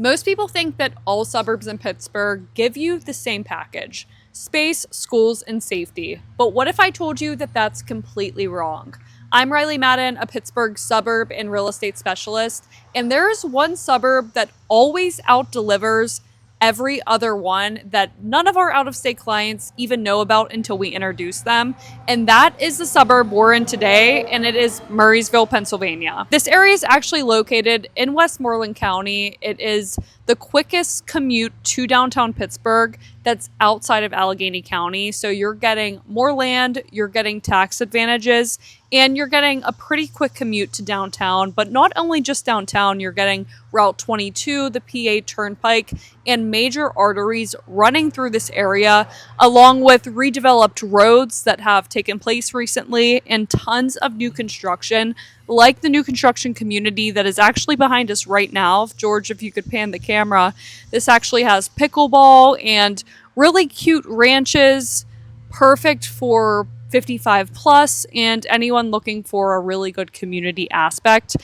Most people think that all suburbs in Pittsburgh give you the same package: space, schools, and safety. But what if I told you that that's completely wrong? I'm Riley Madden, a Pittsburgh suburb and real estate specialist, and there is one suburb that always out-delivers every other one that none of our out-of-state clients even know about until we introduce them, and that is the suburb we're in today, and it is Murrysville, Pennsylvania. This area is actually located in Westmoreland County. It is the quickest commute to downtown Pittsburgh that's outside of Allegheny County. So you're getting more land, you're getting tax advantages, and you're getting a pretty quick commute to downtown. But not only just downtown, you're getting Route 22, the PA Turnpike, and major arteries running through this area, along with redeveloped roads that have taken place recently and tons of new construction, like the new construction community that is actually behind us right now. George, if you could pan the camera, this actually has pickleball and really cute ranches, perfect for 55 plus and anyone looking for a really good community aspect.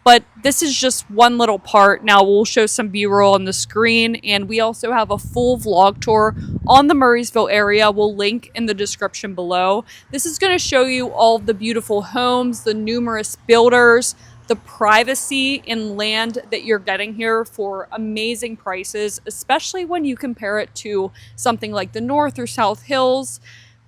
But this is just one little part. Now we'll show some B-roll on the screen, and we also have a full vlog tour on the Murrysville area. We'll link in the description below. This is going to show you all the beautiful homes, the numerous builders, the privacy and land that you're getting here for amazing prices, especially when you compare it to something like the North or South Hills.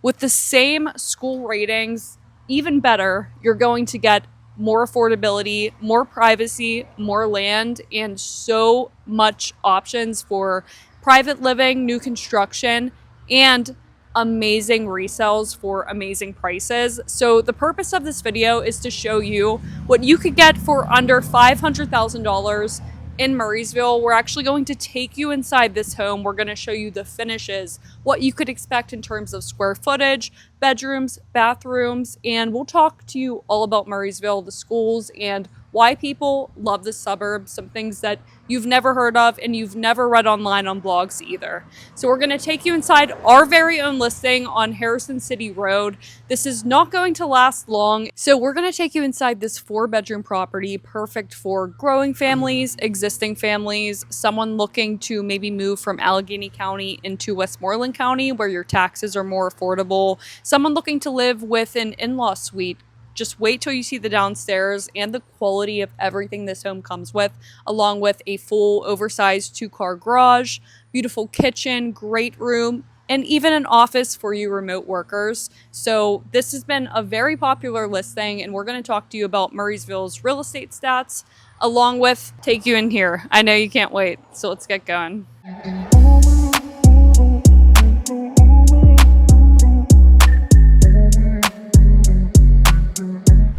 With the same school ratings, even better, you're going to get more affordability, more privacy, more land, and so much options for private living, new construction, and amazing resales for amazing prices. So the purpose of this video is to show you what you could get for under $500,000 in Murrysville. We're actually going to take you inside this home. We're going to show you the finishes, what you could expect in terms of square footage, bedrooms, bathrooms, and we'll talk to you all about Murrysville, the schools, and why people love the suburb, some things that you've never heard of and you've never read online on blogs either. So we're going to take you inside our very own listing on Harrison City Road. This is not going to last long. So we're going to take you inside this 4-bedroom property, perfect for growing families, existing families, someone looking to maybe move from Allegheny County into Westmoreland County where your taxes are more affordable, someone looking to live with an in-law suite. Just wait till you see the downstairs and the quality of everything this home comes with, along with a full oversized 2-car garage, beautiful kitchen, great room, and even an office for you remote workers. So this has been a very popular listing, and we're going to talk to you about Murrysville's real estate stats, along with take you in here. I know you can't wait, so let's get going.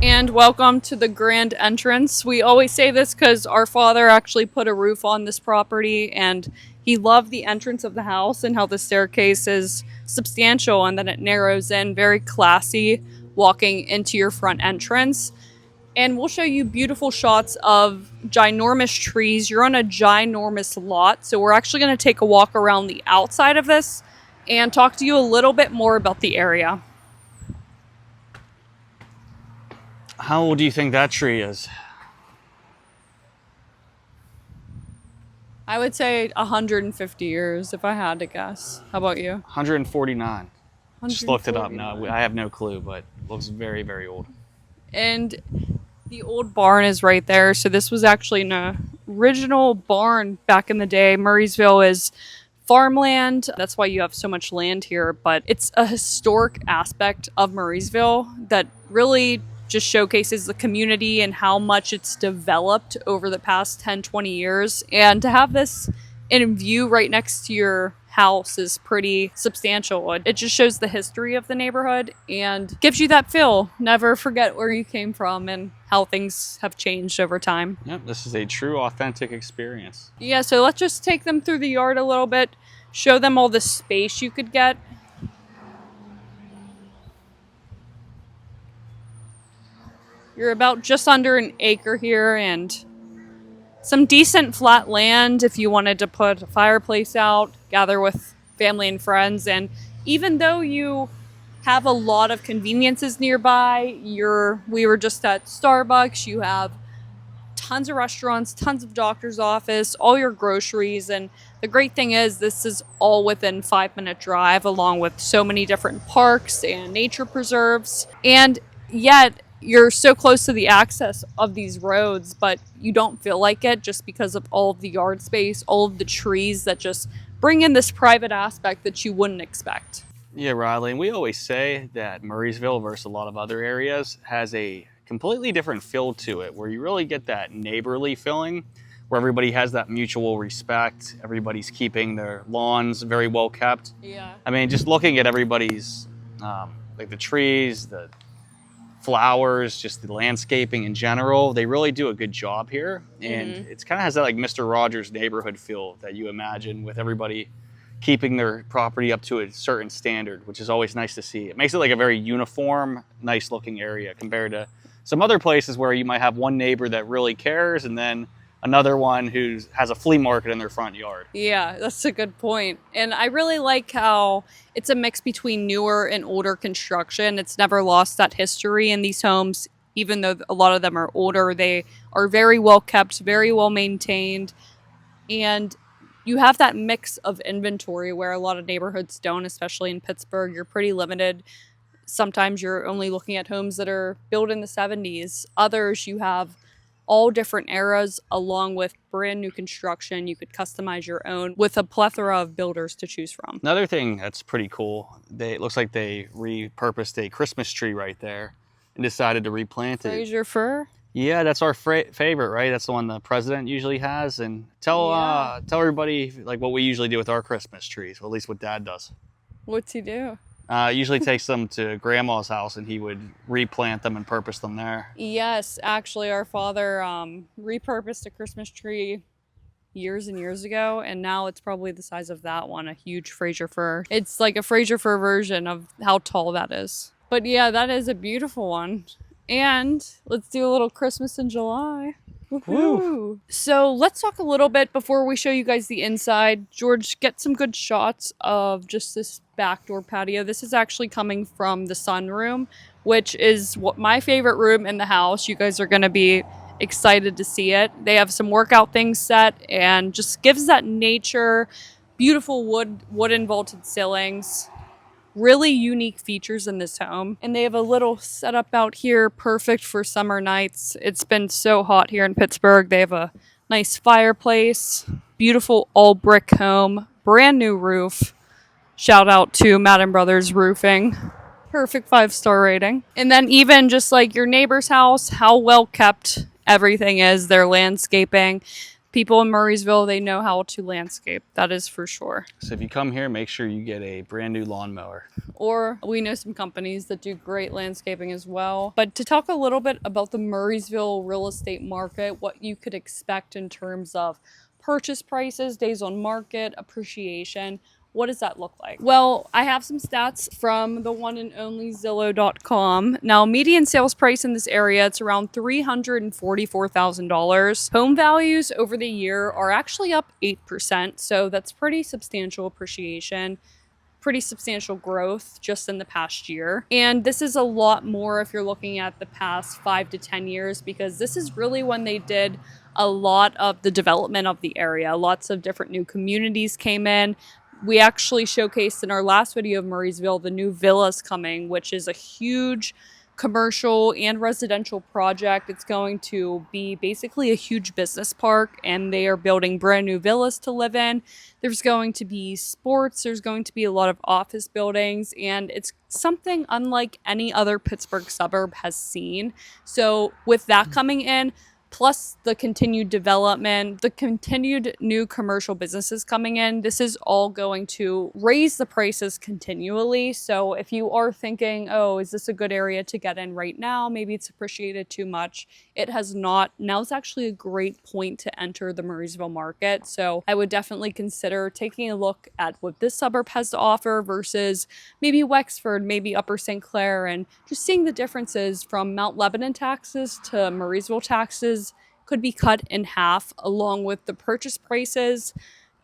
And welcome to the grand entrance. We always say this because our father actually put a roof on this property, and he loved the entrance of the house and how the staircase is substantial and then it narrows in, very classy, walking into your front entrance. And we'll show you beautiful shots of ginormous trees. You're on a ginormous lot, so we're actually going to take a walk around the outside of this and talk to you a little bit more about the area. How old do you think that tree is? I would say 150 years if I had to guess. How about you? 149. Just looked it up. No, I have no clue, but it looks very, very old. And the old barn is right there. So this was actually an original barn back in the day. Murrysville is farmland. That's why you have so much land here. But it's a historic aspect of Murrysville that really just showcases the community and how much it's developed over the past 10-20 years. And to have this in view right next to your house is pretty substantial. It just shows the history of the neighborhood and gives you that feel. Never forget where you came from and how things have changed over time. Yep, this is a true, authentic experience. Yeah, so let's just take them through the yard a little bit, show them all the space you could get. You're about just under an acre here and some decent flat land if you wanted to put a fireplace out, gather with family and friends. And even though you have a lot of conveniences nearby, we were just at Starbucks, you have tons of restaurants, tons of doctor's office, all your groceries. And the great thing is this is all within 5-minute drive, along with so many different parks and nature preserves. And yet you're so close to the access of these roads, but you don't feel like it just because of all of the yard space, all of the trees that just bring in this private aspect that you wouldn't expect. Yeah, Riley, and we always say that Murrysville versus a lot of other areas has a completely different feel to it, where you really get that neighborly feeling, where everybody has that mutual respect, everybody's keeping their lawns very well kept. Yeah. I mean, just looking at everybody's, like the trees, the flowers, just the landscaping in general, they really do a good job here. And it's kind of has that like Mr. Rogers neighborhood feel that you imagine, with everybody keeping their property up to a certain standard, which is always nice to see. It makes it like a very uniform, nice looking area compared to some other places where you might have one neighbor that really cares and then another one who has a flea market in their front yard. Yeah, that's a good point. And I really like how it's a mix between newer and older construction. It's never lost that history in these homes, even though a lot of them are older. They are very well kept, very well maintained. And you have that mix of inventory where a lot of neighborhoods don't, especially in Pittsburgh. You're pretty limited. Sometimes you're only looking at homes that are built in the 70s. Others, you have all different eras along with brand new construction. You could customize your own with a plethora of builders to choose from. Another thing that's pretty cool, it looks like they repurposed a Christmas tree right there and decided to replant it. Fraser fir? Yeah, that's our favorite, right? That's the one the president usually has. And tell everybody like what we usually do with our Christmas trees, or at least what Dad does. What's he do? Usually takes them to Grandma's house and he would replant them and purpose them there. Yes, actually our father repurposed a Christmas tree years and years ago, and now it's probably the size of that one, a huge Fraser fir. It's like a Fraser fir version of how tall that is. But yeah, that is a beautiful one. And let's do a little Christmas in July. Woo-hoo. So let's talk a little bit before we show you guys the inside. George, get some good shots of just this backdoor patio. This is actually coming from the sunroom, which is what my favorite room in the house. You guys are going to be excited to see it. They have some workout things set and just gives that nature, beautiful wooden vaulted ceilings. Really unique features in this home. And they have a little setup out here, perfect for summer nights. It's been so hot here in Pittsburgh. They have a nice fireplace, beautiful all brick home, brand new roof. Shout out to Madden Brothers Roofing. Perfect 5-star rating. And then even just like your neighbor's house, how well kept everything is, their landscaping. People in Murrysville, they know how to landscape. That is for sure. So if you come here, make sure you get a brand new lawnmower. Or we know some companies that do great landscaping as well. But to talk a little bit about the Murrysville real estate market, what you could expect in terms of purchase prices, days on market, appreciation, what does that look like? Well, I have some stats from the one and only Zillow.com. Now, median sales price in this area, it's around $344,000. Home values over the year are actually up 8%, so that's pretty substantial appreciation. Pretty substantial growth just in the past year. And this is a lot more if you're looking at the past 5 to 10 years, because this is really when they did a lot of the development of the area. Lots of different new communities came in. We actually showcased in our last video of Murrysville the new villas coming, which is a huge commercial and residential project. It's going to be basically a huge business park, and they are building brand new villas to live in. There's going to be sports, there's going to be a lot of office buildings, and it's something unlike any other Pittsburgh suburb has seen. So with that coming in, plus the continued development, the continued new commercial businesses coming in, this is all going to raise the prices continually. So if you are thinking, oh, is this a good area to get in right now? Maybe it's appreciated too much. It has not. Now it's actually a great point to enter the Murrysville market. So I would definitely consider taking a look at what this suburb has to offer versus maybe Wexford, maybe Upper St. Clair, and just seeing the differences from Mount Lebanon taxes to Murrysville taxes could be cut in half, along with the purchase prices.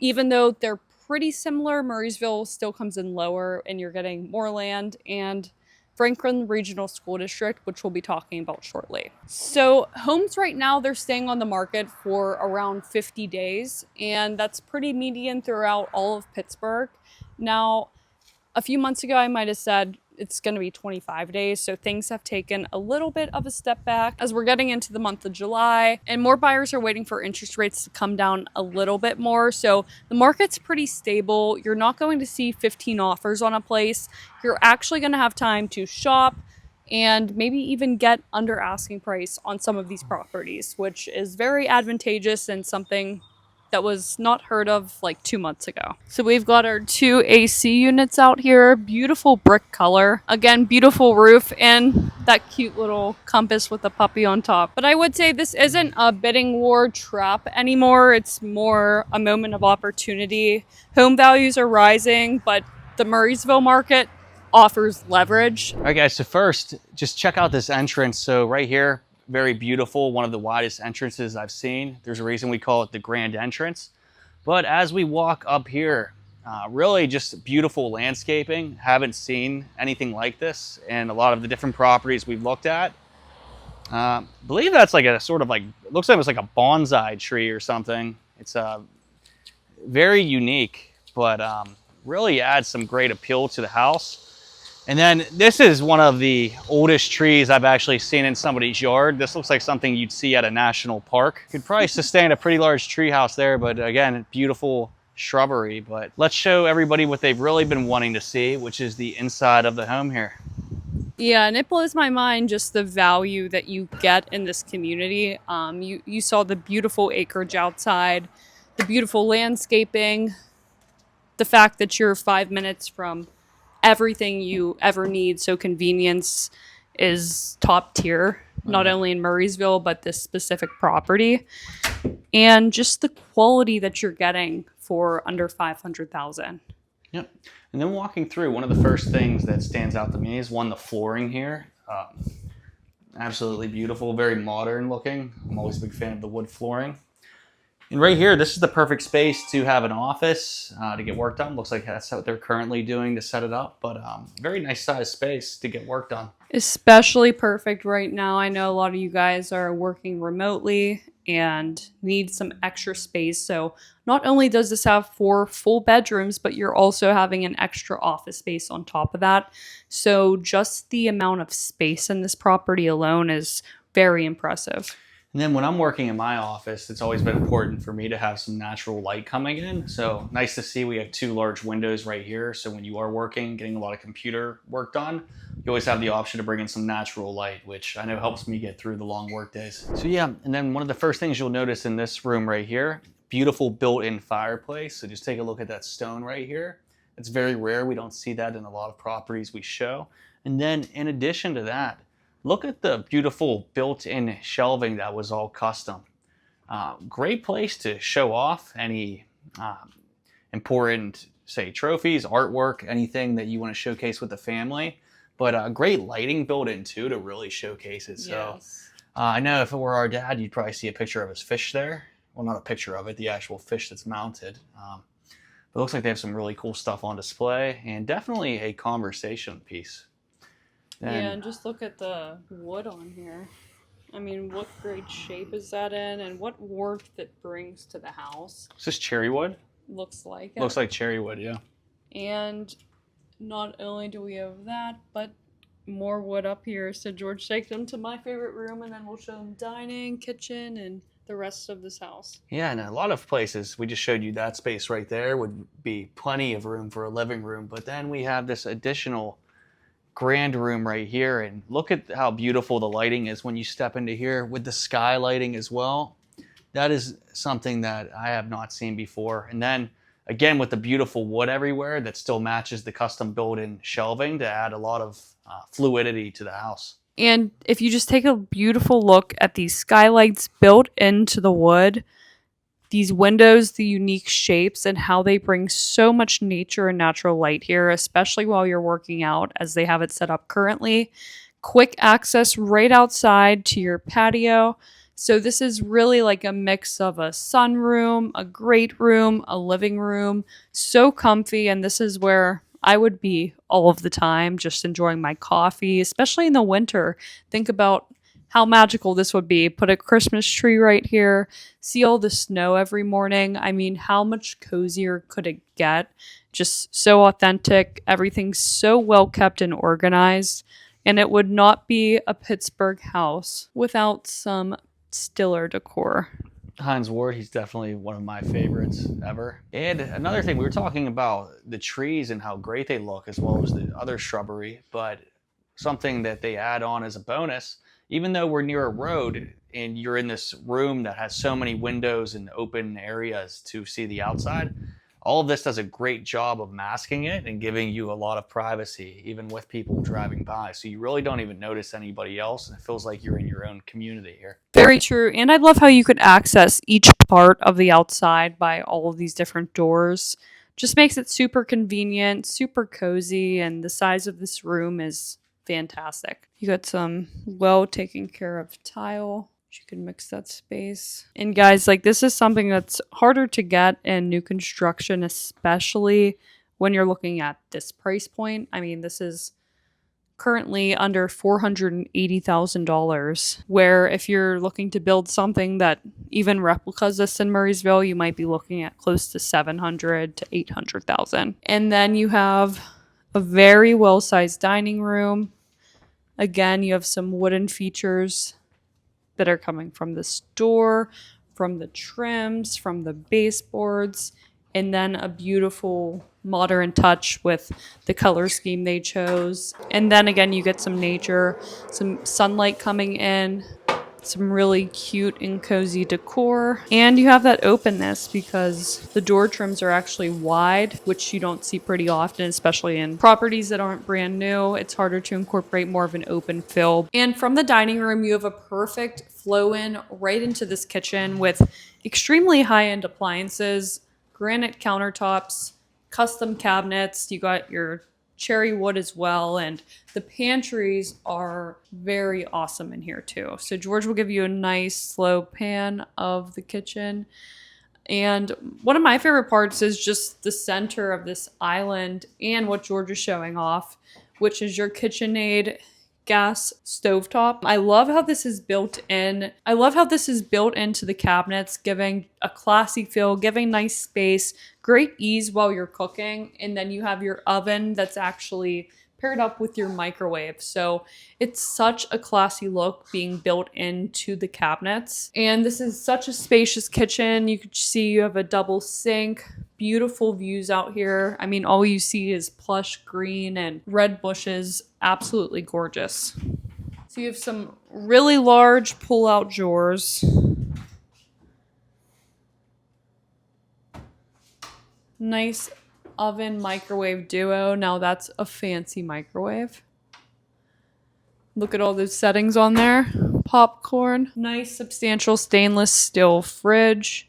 Even though they're pretty similar, Murrysville still comes in lower and you're getting more land and Franklin Regional School District, which we'll be talking about shortly. So homes right now, they're staying on the market for around 50 days, and that's pretty median throughout all of Pittsburgh. Now, a few months ago, I might have said it's going to be 25 days. So things have taken a little bit of a step back as we're getting into the month of July, and more buyers are waiting for interest rates to come down a little bit more. So the market's pretty stable. You're not going to see 15 offers on a place. You're actually going to have time to shop and maybe even get under asking price on some of these properties, which is very advantageous and something that was not heard of like 2 months ago. So we've got our 2 AC units out here, beautiful brick color. Again, beautiful roof and that cute little compass with the puppy on top. But I would say this isn't a bidding war trap anymore. It's more a moment of opportunity. Home values are rising, but the Murrysville market offers leverage. All right, guys, so first, just check out this entrance. So right here, very beautiful, one of the widest entrances I've seen. There's a reason we call it the grand entrance. But as we walk up here, really just beautiful landscaping. Haven't seen anything like this in a lot of the different properties we've looked at. Believe that's like a sort of like, it looks like it was like a bonsai tree or something. It's very unique, but really adds some great appeal to the house. And then this is one of the oldest trees I've actually seen in somebody's yard. This looks like something you'd see at a national park. Could probably sustain a pretty large tree house there, but again, beautiful shrubbery. But let's show everybody what they've really been wanting to see, which is the inside of the home here. Yeah, and it blows my mind just the value that you get in this community. You saw the beautiful acreage outside, the beautiful landscaping, the fact that you're 5 minutes from everything you ever need. So convenience is top tier, not only in Murrysville, but this specific property. And just the quality that you're getting for under $500,000. Yep. And then walking through, one of the first things that stands out to me is the flooring here. Absolutely beautiful, very modern looking. I'm always a big fan of the wood flooring. And right here, this is the perfect space to have an office to get work done. Looks like that's what they're currently doing to set it up, but very nice size space to get work done. Especially perfect right now. I know a lot of you guys are working remotely and need some extra space. So not only does this have 4 full bedrooms, but you're also having an extra office space on top of that. So just the amount of space in this property alone is very impressive. And then when I'm working in my office, it's always been important for me to have some natural light coming in. So nice to see we have 2 large windows right here. So when you are working, getting a lot of computer work done, you always have the option to bring in some natural light, which I know helps me get through the long work days. So yeah, and then one of the first things you'll notice in this room right here, beautiful built-in fireplace. So just take a look at that stone right here. It's very rare. We don't see that in a lot of properties we show. And then in addition to that, look at the beautiful built-in shelving that was all custom. Great place to show off any important, say, trophies, artwork, anything that you want to showcase with the family. But great lighting built in too to really showcase it. So Yes. I know if it were our dad, you'd probably see a picture of his fish there. Well, not a picture of it, the actual fish that's mounted. But it looks like they have some really cool stuff on display and definitely a conversation piece. Yeah, and just look at the wood on here. I mean, what great shape is that in, and what warmth it brings to the house. Is this cherry wood? Looks like it. Looks like cherry wood, yeah. And not only do we have that, but more wood up here. So George, take them to my favorite room, and then we'll show them dining, kitchen, and the rest of this house. Yeah, and a lot of places, we just showed you that space right there would be plenty of room for a living room. But then we have this additional grand room right here, and look at how beautiful the lighting is when you step into here with the sky lighting as well. That is something that I have not seen before. And then again, with the beautiful wood everywhere that still matches the custom built-in shelving to add a lot of fluidity to the house. And if you just take a beautiful look at these skylights built into the wood, these windows, the unique shapes, and how they bring so much nature and natural light here, especially while you're working out as they have it set up currently. Quick access right outside to your patio. So this is really like a mix of a sunroom, a great room, a living room. So comfy, and this is where I would be all of the time just enjoying my coffee, especially in the winter. Think about how magical this would be. Put a Christmas tree right here, see all the snow every morning. I mean, how much cozier could it get? Just so authentic. Everything's so well kept and organized. And it would not be a Pittsburgh house without some stiller decor. Heinz Ward, he's definitely one of my favorites ever. And another thing, we were talking about the trees and how great they look, as well as the other shrubbery, but something that they add on as a bonus, even though we're near a road and you're in this room that has so many windows and open areas to see the outside, all of this does a great job of masking it and giving you a lot of privacy, even with people driving by. So you really don't even notice anybody else, and it feels like you're in your own community here. Very true. And I love how you could access each part of the outside by all of these different doors. Just makes it super convenient, super cozy, and the size of this room is fantastic. You got some well taken care of tile. You can mix that space. And guys, like, this is something that's harder to get in new construction, especially when you're looking at this price point. I mean, this is currently under $480,000, where if you're looking to build something that even replicas this in Murrysville, you might be looking at close to $700,000 to $800,000. And then you have a very well-sized dining room. Again, you have some wooden features that are coming from this door, from the trims, from the baseboards, and then a beautiful modern touch with the color scheme they chose. And then again, you get some nature, some sunlight coming in, some really cute and cozy decor. And you have that openness because the door trims are actually wide, which you don't see pretty often, especially in properties that aren't brand new. It's harder to incorporate more of an open fill. And from the dining room, you have a perfect flow in right into this kitchen with extremely high-end appliances, granite countertops, custom cabinets. You got your cherry wood as well, and the pantries are very awesome in here too. So George will give you a nice slow pan of the kitchen. And one of my favorite parts is just the center of this island and what George is showing off, which is your KitchenAid gas stovetop. I love how this is built in. I love how this is built into the cabinets, giving a classy feel, giving nice space, great ease while you're cooking. And then you have your oven that's actually paired up with your microwave. So it's such a classy look being built into the cabinets. And this is such a spacious kitchen. You can see you have a double sink, beautiful views out here. I mean, all you see is plush green and red bushes. Absolutely gorgeous. So you have some really large pull-out drawers. Nice oven microwave duo. Now that's a fancy microwave. Look at all those settings on there. Popcorn. Nice substantial stainless steel fridge.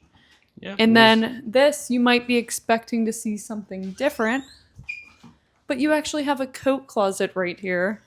Yeah, and then this, you might be expecting to see something different, but you actually have a coat closet right here.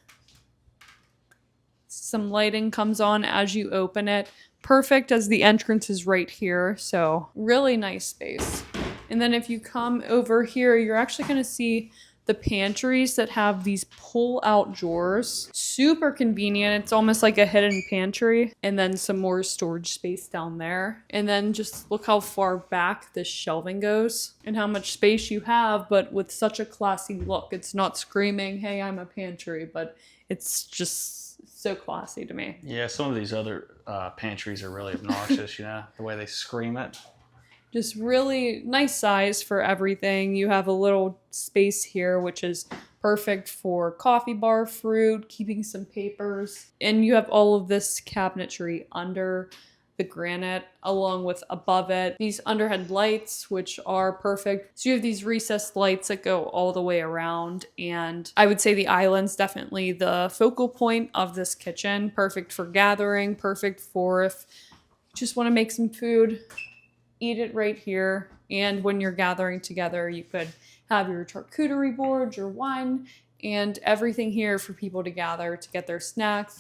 Some lighting comes on as you open it. Perfect, as the entrance is right here. So really nice space. And then if you come over here, you're actually going to see the pantries that have these pull-out drawers. Super convenient. It's almost like a hidden pantry. And then some more storage space down there. And then just look how far back this shelving goes and how much space you have, but with such a classy look. It's not screaming, hey, I'm a pantry, but it's just so classy to me. Yeah, some of these other pantries are really obnoxious, you know, the way they scream it. Just really nice size for everything. You have a little space here, which is perfect for coffee bar, fruit, keeping some papers. And you have all of this cabinetry under the granite, along with above it. These underhead lights, which are perfect. So you have these recessed lights that go all the way around. And I would say the island's definitely the focal point of this kitchen. Perfect for gathering, perfect for if you just want to make some food. Eat it right here. And when you're gathering together, you could have your charcuterie board, your wine, and everything here for people to gather to get their snacks,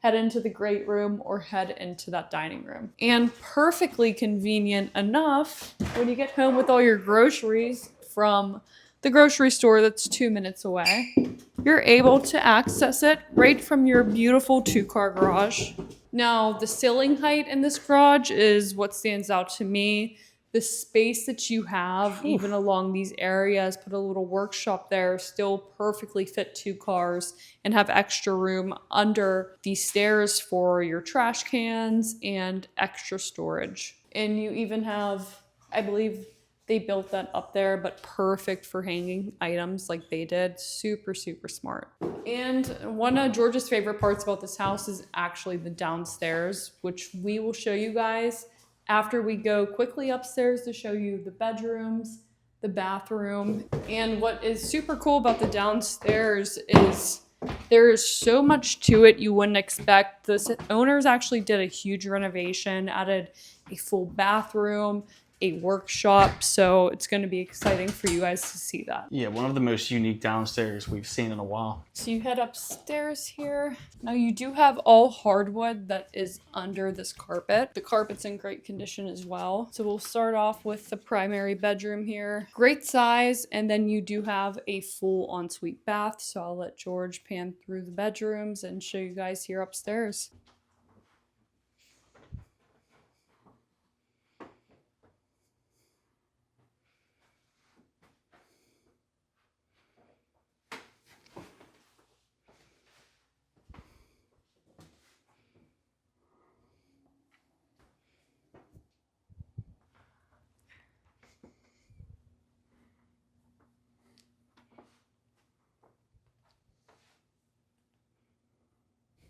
head into the great room, or head into that dining room. And perfectly convenient enough when you get home with all your groceries from the grocery store that's 2 minutes away. You're able to access it right from your beautiful 2-car garage. Now, the ceiling height in this garage is what stands out to me. The space that you have, even along these areas, put a little workshop there, still perfectly fit 2 cars and have extra room under these stairs for your trash cans and extra storage. And you even have, I believe they built that up there, but perfect for hanging items like they did. Super, super smart. And one of George's favorite parts about this house is actually the downstairs, which we will show you guys after we go quickly upstairs to show you the bedrooms, the bathroom. And what is super cool about the downstairs is there is so much to it you wouldn't expect. The owners actually did a huge renovation, added a full bathroom, a workshop, so it's going to be exciting for you guys to see that. Yeah, one of the most unique downstairs we've seen in a while. So you head upstairs here. Now you do have all hardwood that is under this carpet. The carpet's in great condition as well. So we'll start off with the primary bedroom here. Great size, and then you do have a full ensuite bath. So I'll let George pan through the bedrooms and show you guys here upstairs.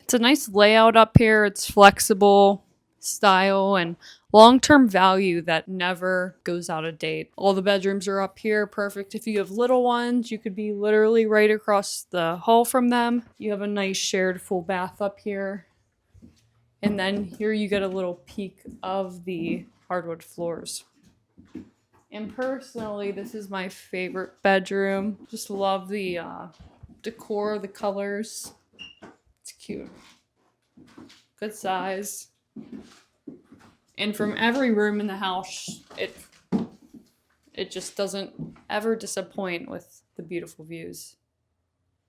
It's a nice layout up here. It's flexible style and long-term value that never goes out of date. All the bedrooms are up here. Perfect if you have little ones. You could be literally right across the hall from them. You have a nice shared full bath up here. And then here you get a little peek of the hardwood floors. And personally, this is my favorite bedroom. Just love the decor, the colors. It's cute. Good size. And from every room in the house, it just doesn't ever disappoint with the beautiful views.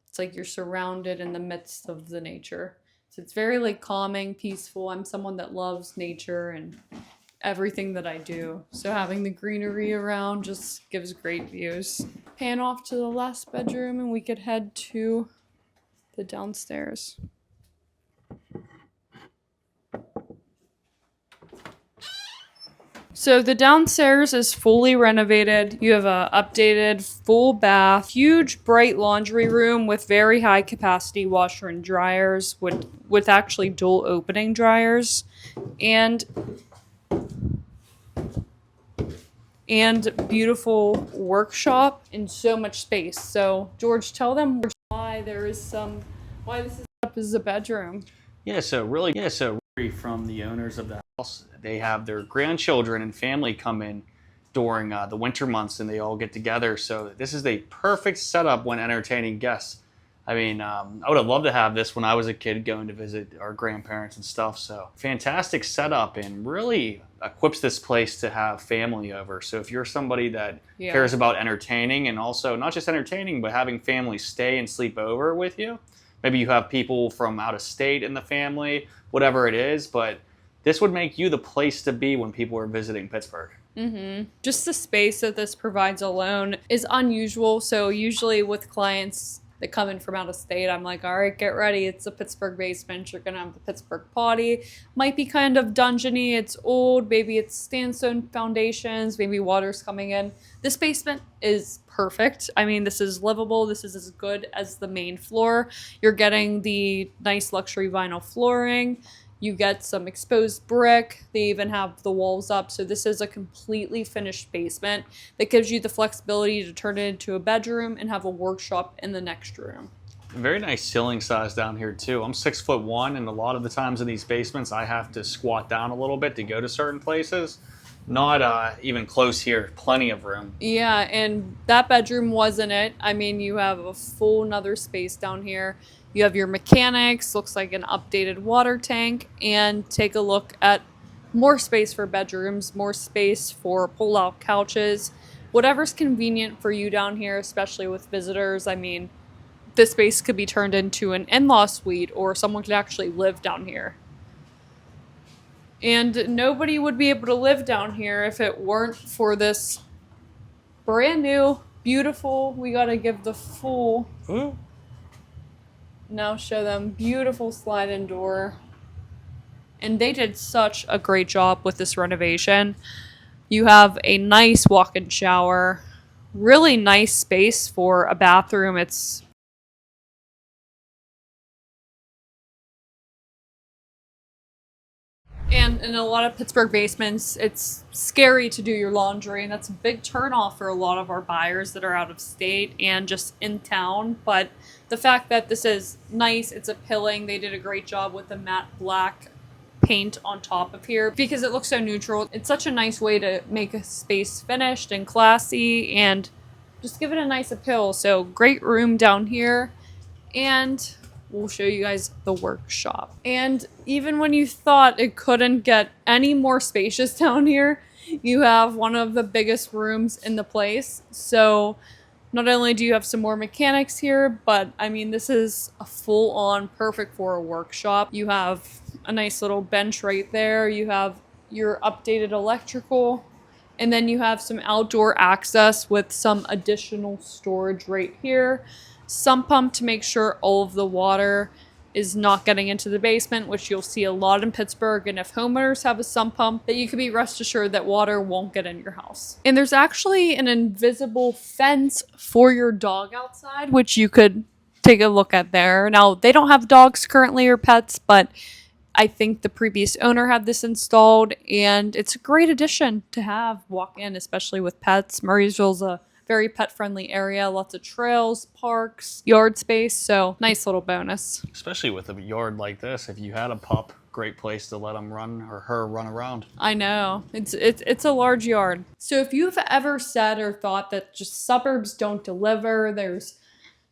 It's like you're surrounded in the midst of the nature. So it's very like calming, peaceful. I'm someone that loves nature and everything that I do. So having the greenery around just gives great views. Pan off to the last bedroom and we could head to the downstairs. So the downstairs is fully renovated. You have a updated full bath, huge bright laundry room with very high capacity washer and dryers with actually dual opening dryers and beautiful workshop and so much space. So George, tell them why this is up as a bedroom. So from the owners of the house, they have their grandchildren and family come in during the winter months and they all get together. So this is a perfect setup when entertaining guests. I mean, I would have loved to have this when I was a kid going to visit our grandparents and stuff. So fantastic setup and really equips this place to have family over. So if you're somebody that cares about entertaining and also not just entertaining, but having family stay and sleep over with you, maybe you have people from out of state in the family, whatever it is, but this would make you the place to be when people are visiting Pittsburgh. Just the space that this provides alone is unusual. So usually with clients that come in from out of state, I'm like, all right, get ready. It's a Pittsburgh basement. You're going to have the Pittsburgh potty. Might be kind of dungeony. It's old. Maybe it's sandstone foundations. Maybe water's coming in. This basement is perfect. I mean, this is livable. This is as good as the main floor. You're getting the nice luxury vinyl flooring. You get some exposed brick. They even have the walls up. So this is a completely finished basement that gives you the flexibility to turn it into a bedroom and have a workshop in the next room. Very nice ceiling size down here too. I'm 6'1", and a lot of the times in these basements, I have to squat down a little bit to go to certain places. Not even close here. Plenty of room. Yeah, and that bedroom wasn't it. I mean, you have a full another space down here. You have your mechanics, looks like an updated water tank, and take a look at more space for bedrooms, more space for pull-out couches, whatever's convenient for you down here, especially with visitors. I mean, this space could be turned into an in-law suite, or someone could actually live down here. And nobody would be able to live down here if it weren't for this brand new, beautiful, we gotta give the full, now show them, beautiful slide-in door. And they did such a great job with this renovation. You have a nice walk-in shower, really nice space for a bathroom. And in a lot of Pittsburgh basements, it's scary to do your laundry, and that's a big turnoff for a lot of our buyers that are out of state and just in town. But the fact that this is nice, it's appealing, they did a great job with the matte black paint on top of here because it looks so neutral. It's such a nice way to make a space finished and classy and just give it a nice appeal. So great room down here, and we'll show you guys the workshop. And even when you thought it couldn't get any more spacious down here, you have one of the biggest rooms in the place. So not only do you have some more mechanics here, but I mean, this is a full-on perfect for a workshop. You have a nice little bench right there. You have your updated electrical, and then you have some outdoor access with some additional storage right here. Sump pump to make sure all of the water is not getting into the basement, which you'll see a lot in Pittsburgh. And if homeowners have a sump pump, that you can be rest assured that water won't get in your house. And there's actually an invisible fence for your dog outside, which you could take a look at there. Now, they don't have dogs currently or pets, but I think the previous owner had this installed, and it's a great addition to have walk in, especially with pets. Murrysville's a very pet-friendly area, lots of trails, parks, yard space, so nice little bonus. Especially with a yard like this, if you had a pup, great place to let them run or her run around. I know, it's a large yard. So if you've ever said or thought that just suburbs don't deliver, there's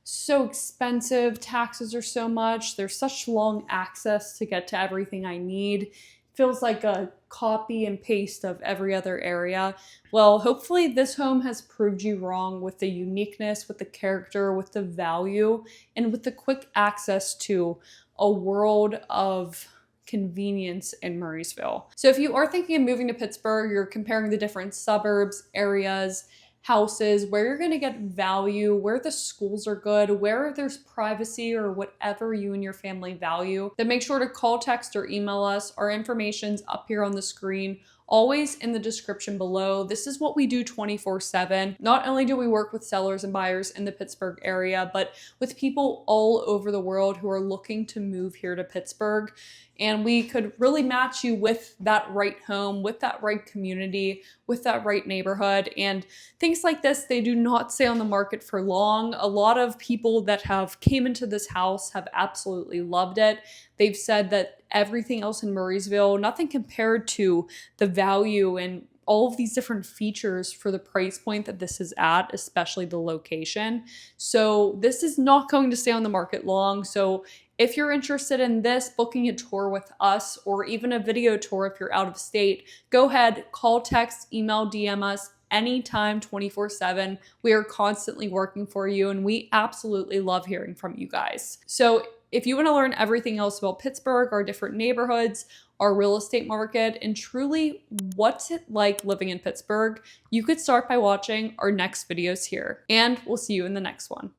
so expensive, taxes are so much, there's such long access to get to everything I need, feels like a copy and paste of every other area. Well, hopefully this home has proved you wrong with the uniqueness, with the character, with the value, and with the quick access to a world of convenience in Murrysville. So if you are thinking of moving to Pittsburgh, you're comparing the different suburbs, areas, houses, where you're going to get value, where the schools are good, where there's privacy or whatever you and your family value, then make sure to call, text, or email us. Our information's up here on the screen, always in the description below. This is what we do 24/7. Not only do we work with sellers and buyers in the Pittsburgh area, but with people all over the world who are looking to move here to Pittsburgh. And we could really match you with that right home, with that right community, with that right neighborhood. And things like this, they do not stay on the market for long. A lot of people that have came into this house have absolutely loved it. They've said that everything else in Murrysville, nothing compared to the value and all of these different features for the price point that this is at, especially the location. So this is not going to stay on the market long. So if you're interested in this, booking a tour with us, or even a video tour if you're out of state, go ahead, call, text, email, DM us anytime, 24/7. We are constantly working for you, and we absolutely love hearing from you guys. So if you want to learn everything else about Pittsburgh, our different neighborhoods, our real estate market, and truly what's it like living in Pittsburgh, you could start by watching our next videos here. And we'll see you in the next one.